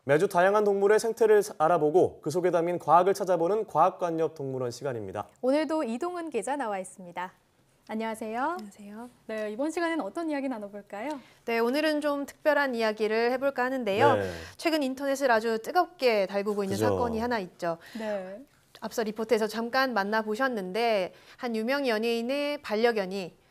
매주 다양한 동물의 생태를 알아보고 그 속에 담긴 과학을 찾아보는 과학관엽 동물원 시간입니다. 오늘도 이동은 기자 나와 있습니다. 안녕하세요. 안녕하세요. 네, 이번 시간에는 어떤 이야기 나눠볼까요? 네, 오늘은 좀 특별한 이야기를 해볼까 하는데요. 네. 최근 인터넷을 아주 뜨겁게 달구고 있는 그죠. 사건이 하나 있죠. 네. 앞서 리포트에서 잠깐 만나보셨는데 한 유명 연예인의 반려견이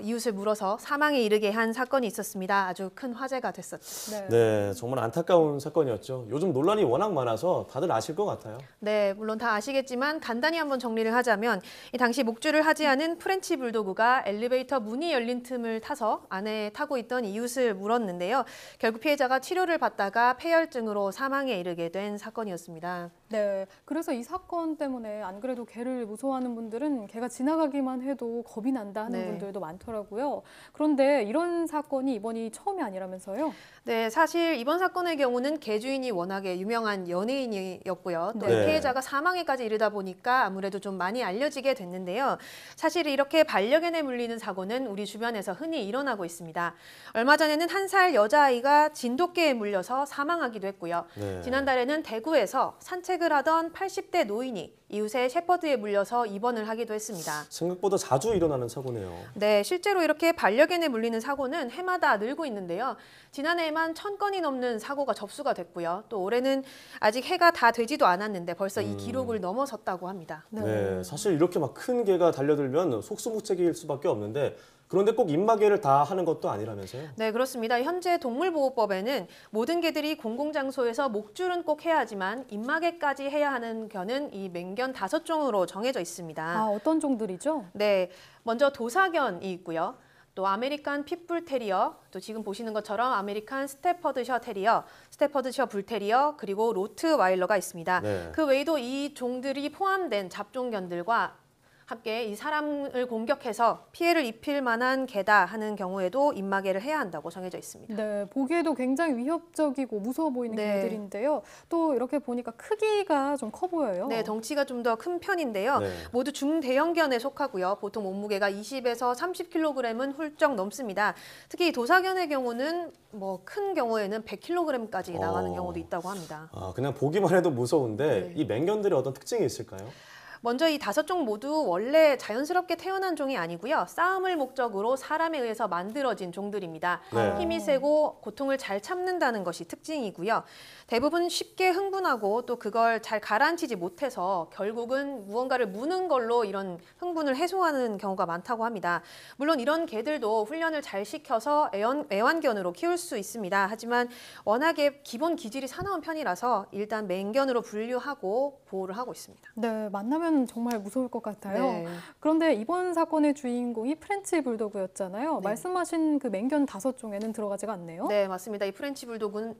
이웃을 물어서 사망에 이르게 한 사건이 있었습니다. 아주 큰 화제가 됐었죠. 네, 정말 안타까운 사건이었죠. 요즘 논란이 워낙 많아서 다들 아실 것 같아요. 네, 물론 다 아시겠지만 간단히 한번 정리를 하자면 이 당시 목줄을 하지 않은 프렌치 불도그가 엘리베이터 문이 열린 틈을 타서 안에 타고 있던 이웃을 물었는데요. 결국 피해자가 치료를 받다가 폐혈증으로 사망에 이르게 된 사건이었습니다. 네, 그래서 이 사건 때문에 안 그래도 개를 무서워하는 분들은 개가 지나가기만 해도 겁이 난다 하는 네. 분들도 많더라고요. 그런데 이런 사건이 이번이 처음이 아니라면서요? 네, 사실 이번 사건의 경우는 개 주인이 워낙에 유명한 연예인이었고요. 또 네. 피해자가 사망에까지 이르다 보니까 아무래도 좀 많이 알려지게 됐는데요. 사실 이렇게 반려견에 물리는 사고는 우리 주변에서 흔히 일어나고 있습니다. 얼마 전에는 1살 여자아이가 진돗개에 물려서 사망하기도 했고요. 네. 지난달에는 대구에서 산책을 하던 80대 노인이 이웃의 셰퍼드에 물려서 입원을 하기도 했습니다. 생각보다 자주 일어나는 사고네요. 네, 실제로 이렇게 반려견에 물리는 사고는 해마다 늘고 있는데요. 지난해에만 1000건이 넘는 사고가 접수가 됐고요. 또 올해는 아직 해가 다 되지도 않았는데 벌써 이 기록을 넘어섰다고 합니다. 네, 사실 이렇게 막 큰 개가 달려들면 속수무책일 수밖에 없는데 그런데 꼭 입마개를 다 하는 것도 아니라면서요? 네, 그렇습니다. 현재 동물보호법에는 모든 개들이 공공장소에서 목줄은 꼭 해야 하지만 입마개까지 해야 하는 견은 이 맹견 5종으로 정해져 있습니다. 아, 어떤 종들이죠? 네, 먼저 도사견이 있고요. 또 아메리칸 핏불 테리어, 또 지금 보시는 것처럼 아메리칸 스테퍼드셔 테리어, 스테퍼드셔 불테리어, 그리고 로트와일러가 있습니다. 네. 그 외에도 이 종들이 포함된 잡종견들과 함께 이 사람을 공격해서 피해를 입힐 만한 개다 하는 경우에도 입마개를 해야 한다고 정해져 있습니다. 네, 보기에도 굉장히 위협적이고 무서워 보이는 네. 개들인데요. 또 이렇게 보니까 크기가 좀 커 보여요. 네, 덩치가 좀 더 큰 편인데요. 네. 모두 중대형견에 속하고요. 보통 몸무게가 20에서 30kg은 훌쩍 넘습니다. 특히 도사견의 경우는 뭐 큰 경우에는 100kg까지 나가는 경우도 있다고 합니다. 아, 그냥 보기만 해도 무서운데 네. 이 맹견들이 어떤 특징이 있을까요? 먼저 이 5종 모두 원래 자연스럽게 태어난 종이 아니고요. 싸움을 목적으로 사람에 의해서 만들어진 종들입니다. 네. 힘이 세고 고통을 잘 참는다는 것이 특징이고요. 대부분 쉽게 흥분하고 또 그걸 잘 가라앉히지 못해서 결국은 무언가를 무는 걸로 이런 흥분을 해소하는 경우가 많다고 합니다. 물론 이런 개들도 훈련을 잘 시켜서 애완견으로 키울 수 있습니다. 하지만 워낙에 기본 기질이 사나운 편이라서 일단 맹견으로 분류하고 보호를 하고 있습니다. 네, 만나면 정말 무서울 것 같아요. 네. 그런데 이번 사건의 주인공이 프렌치 불도그였잖아요. 네. 말씀하신 그 맹견 5종에는 들어가지가 않네요. 네, 맞습니다. 이 프렌치 불독은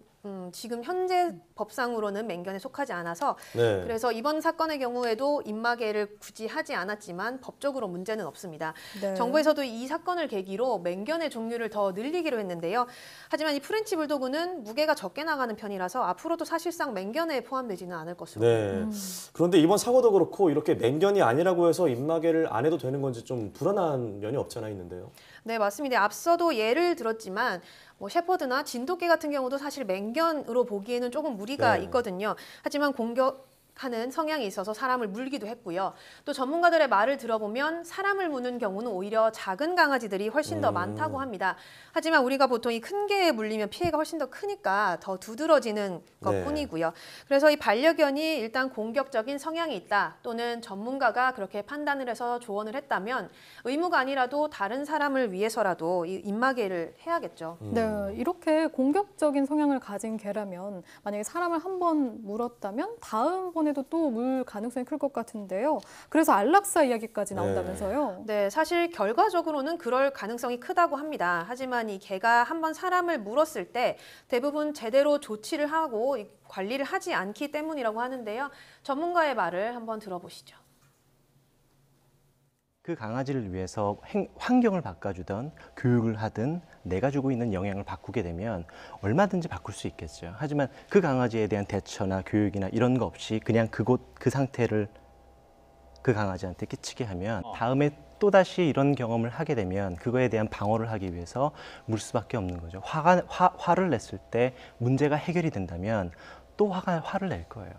지금 현재 법상으로는 맹견에 속하지 않아서 네. 그래서 이번 사건의 경우에도 입마개를 굳이 하지 않았지만 법적으로 문제는 없습니다. 네. 정부에서도 이 사건을 계기로 맹견의 종류를 더 늘리기로 했는데요. 하지만 이 프렌치 불도그는 무게가 적게 나가는 편이라서 앞으로도 사실상 맹견에 포함되지는 않을 것으로. 네. 그런데 이번 사고도 그렇고 이렇게 맹견이 아니라고 해서 입마개를 안 해도 되는 건지 좀 불안한 면이 없지 않아 있는데요. 네, 맞습니다. 앞서도 예를 들었지만 뭐 셰퍼드나 진돗개 같은 경우도 사실 맹견으로 보기에는 조금 무리가 네. 있거든요. 하지만 공격하는 성향이 있어서 사람을 물기도 했고요. 또 전문가들의 말을 들어보면 사람을 무는 경우는 오히려 작은 강아지들이 훨씬 더 많다고 합니다. 하지만 우리가 보통 이 큰 개에 물리면 피해가 훨씬 더 크니까 더 두드러지는 것뿐이고요. 그래서 이 반려견이 일단 공격적인 성향이 있다 또는 전문가가 그렇게 판단을 해서 조언을 했다면 의무가 아니라도 다른 사람을 위해서라도 이 입마개를 해야겠죠. 네, 이렇게 공격적인 성향을 가진 개라면 만약에 사람을 한 번 물었다면 다음번에도 또 물 가능성이 클 것 같은데요. 그래서 안락사 이야기까지 나온다면서요. 네, 사실 결과적으로는 그럴 가능성이 크다고 합니다. 하지만 이 개가 한번 사람을 물었을 때 대부분 제대로 조치를 하고 관리를 하지 않기 때문이라고 하는데요. 전문가의 말을 한번 들어보시죠. 그 강아지를 위해서 환경을 바꿔주든 교육을 하든 내가 주고 있는 영향을 바꾸게 되면 얼마든지 바꿀 수 있겠죠. 하지만 그 강아지에 대한 대처나 교육이나 이런 거 없이 그냥 그 상태를 그 강아지한테 끼치게 하면 다음에 또다시 이런 경험을 하게 되면 그거에 대한 방어를 하기 위해서 물 수밖에 없는 거죠. 화를 냈을 때 문제가 해결이 된다면 또 화를 낼 거예요.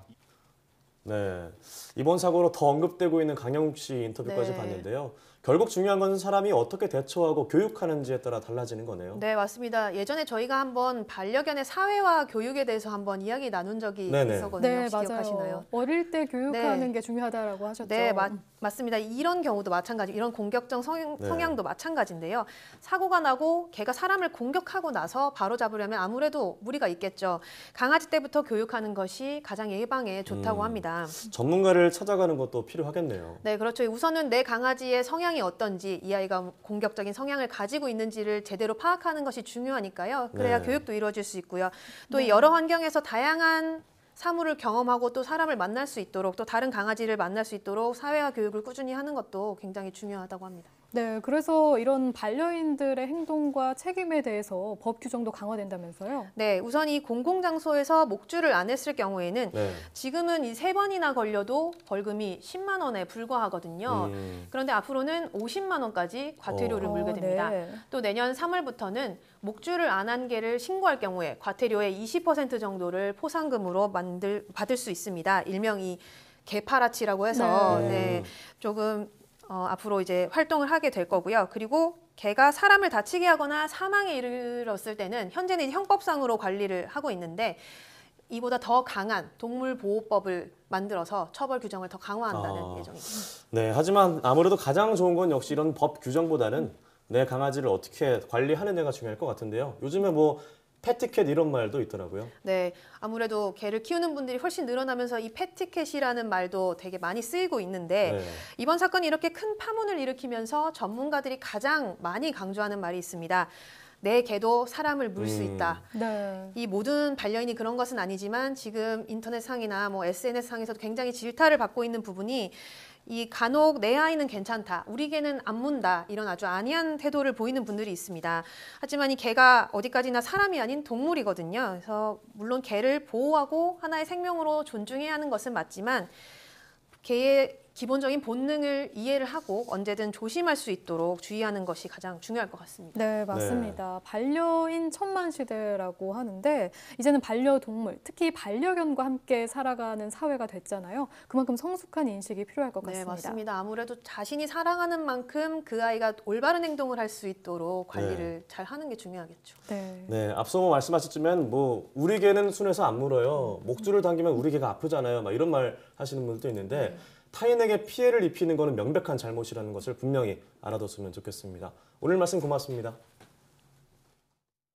네, 이번 사고로 더 언급되고 있는 강영욱 씨 인터뷰까지 네. 봤는데요. 결국 중요한 건 사람이 어떻게 대처하고 교육하는지에 따라 달라지는 거네요. 네, 맞습니다. 예전에 저희가 한번 반려견의 사회화 교육에 대해서 한번 이야기 나눈 적이 네네. 있었거든요. 네, 혹시 맞아요. 기억하시나요? 어릴 때 교육하는 네. 게 중요하다라고 하셨죠. 네, 맞습니다. 이런 경우도 마찬가지, 이런 공격적 네. 성향도 마찬가지인데요. 사고가 나고 개가 사람을 공격하고 나서 바로 잡으려면 아무래도 무리가 있겠죠. 강아지 때부터 교육하는 것이 가장 예방에 좋다고 합니다. 전문가를 찾아가는 것도 필요하겠네요. 네, 그렇죠. 우선은 내 강아지의 성향이 어떤지, 이 아이가 공격적인 성향을 가지고 있는지를 제대로 파악하는 것이 중요하니까요. 그래야 네. 교육도 이루어질 수 있고요. 또 이 여러 환경에서 다양한 사물을 경험하고 또 사람을 만날 수 있도록, 또 다른 강아지를 만날 수 있도록 사회화 교육을 꾸준히 하는 것도 굉장히 중요하다고 합니다. 네, 그래서 이런 반려인들의 행동과 책임에 대해서 법 규정도 강화된다면서요? 네, 우선 이 공공장소에서 목줄을 안 했을 경우에는 네. 지금은 이 3번이나 걸려도 벌금이 10만 원에 불과하거든요. 그런데 앞으로는 50만 원까지 과태료를 물게 됩니다. 네. 또 내년 3월부터는 목줄을 안 한 개를 신고할 경우에 과태료의 20% 정도를 포상금으로 받을 수 있습니다. 일명 이 개파라치라고 해서 네. 네, 조금 앞으로 이제 활동을 하게 될 거고요. 그리고 개가 사람을 다치게 하거나 사망에 이르렀을 때는 현재는 형법상으로 관리를 하고 있는데 이보다 더 강한 동물보호법을 만들어서 처벌 규정을 더 강화한다는 예정입니다. 네, 하지만 아무래도 가장 좋은 건 역시 이런 법 규정보다는 내 강아지를 어떻게 관리하느냐가 중요할 것 같은데요. 요즘에 뭐 패티캣 이런 말도 있더라고요. 네, 아무래도 개를 키우는 분들이 훨씬 늘어나면서 이 패티캣이라는 말도 되게 많이 쓰이고 있는데 네. 이번 사건이 이렇게 큰 파문을 일으키면서 전문가들이 가장 많이 강조하는 말이 있습니다. 내 개도 사람을 물 수 있다. 네. 이 모든 반려인이 그런 것은 아니지만 지금 인터넷상이나 뭐 SNS상에서도 굉장히 질타를 받고 있는 부분이 이 간혹 내 아이는 괜찮다, 우리 개는 안 문다, 이런 아주 안이한 태도를 보이는 분들이 있습니다. 하지만 이 개가 어디까지나 사람이 아닌 동물이거든요. 그래서 물론 개를 보호하고 하나의 생명으로 존중해야 하는 것은 맞지만 개의 기본적인 본능을 이해를 하고 언제든 조심할 수 있도록 주의하는 것이 가장 중요할 것 같습니다. 네, 맞습니다. 반려인 천만 시대라고 하는데 이제는 반려동물, 특히 반려견과 함께 살아가는 사회가 됐잖아요. 그만큼 성숙한 인식이 필요할 것 네, 같습니다. 맞습니다. 아무래도 자신이 사랑하는 만큼 그 아이가 올바른 행동을 할 수 있도록 관리를 잘 하는 게 중요하겠죠. 네. 네, 앞서 뭐 말씀하셨지만 뭐 우리 개는 순해서 안 물어요. 목줄을 당기면 우리 개가 아프잖아요. 막 이런 말 하시는 분들도 있는데 타인에게 피해를 입히는 것은 명백한 잘못이라는 것을 분명히 알아뒀으면 좋겠습니다. 오늘 말씀 고맙습니다.